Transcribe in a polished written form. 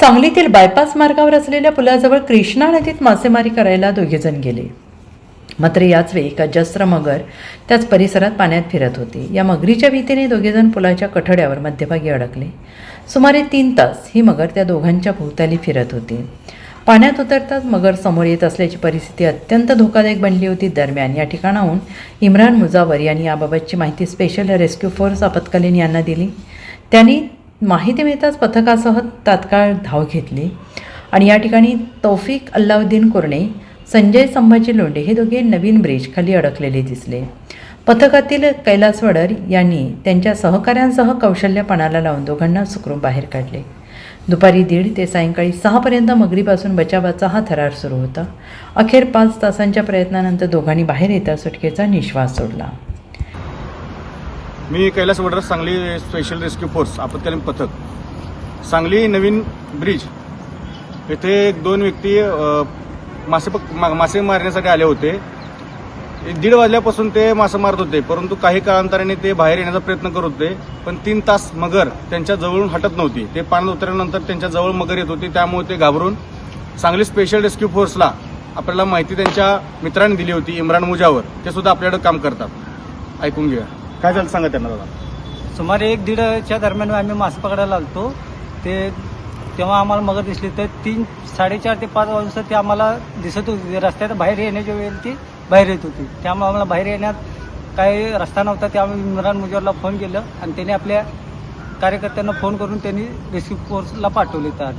सांगलीतील बायपास मार्गावर असलेल्या पुलाजवळ कृष्णा नदीत मासेमारी करायला दोघेजण गेले. मात्र याच वेळी एक अजस्त्र मगर त्याच परिसरात पाण्यात फिरत होती. या मगरीच्या भीतीने दोघेजण पुलाच्या कठड्यावर मध्यभागी अडकले. सुमारे 3 तास ही मगर त्या दोघांच्या भोवताली फिरत होती. पाण्यात उतरताच मगर समोर येत असल्याची परिस्थिती अत्यंत धोकादायक बनली होती. दरम्यान या ठिकाणाहून इम्रान मुजावर यांनी याबाबतची माहिती स्पेशल रेस्क्यू फोर्स आपत्कालीन यांना दिली. त्यांनी माहिती मिळताच पथकासह तात्काळ धाव घेतली आणि या ठिकाणी तौफिक अल्लाउद्दीन कुरणे, संजय संभाजी लोंढे हे दोघे नवीन ब्रिज खाली अडकलेले दिसले. पथकातील कैलास वडर यांनी त्यांच्या सहकाऱ्यांसह कौशल्य पणाला लावून दोघांना सुखरूप बाहेर काढले. दुपारी 1:30 ते सायंकाळी 6 पर्यंत मगरीपासून बचावाचा हा थरार सुरू होता. अखेर 5 तासांच्या प्रयत्नानंतर दोघांनी बाहेर येता सुटकेचा निश्वास सोडला. मी Kailas Wadar, Sangli special rescue force आपत्कालीन पथक. सांगली नवीन ब्रिज येथे 2 व्यक्ती मासे मारण्यासाठी आले होते. 1:30 वाजल्यापासून ते मासे मारत होते, परंतु काही कालांतराने ते बाहेर येण्याचा प्रयत्न करत होते. पण 3 तास मगर त्यांच्या जवळून हटत नव्हती. ते पाण्यात उतरल्यानंतर त्यांच्या जवळ मगर येत होती. त्यामुळे ते घाबरून सांगली स्पेशल रेस्क्यू फोर्सला आपल्याला माहिती त्यांच्या मित्रांनी दिली होती, इम्रान मुजावर. ते सुद्धा आपल्याकडे काम करतात. ऐकून घ्या काय झालं, सांगा त्यांना. दादा, सुमारे 1:30च्या दरम्यान आम्ही मासे पकडायला आलतो. तेव्हा आम्हाला मगर दिसली. तर 4:30 ते 5 वाजता ते आम्हाला दिसत होती. रस्त्यात बाहेर येण्याच्या वेळेला ती बाहेर येत होती. त्यामुळे आम्हाला बाहेर येण्यात काही रस्ता नव्हता. त्यामुळे इम्रान मुजावरला फोन केलं आणि त्यांनी आपल्या कार्यकर्त्यांना फोन करून त्यांनी रेस्क्यू फोर्सला पाठवले. त्या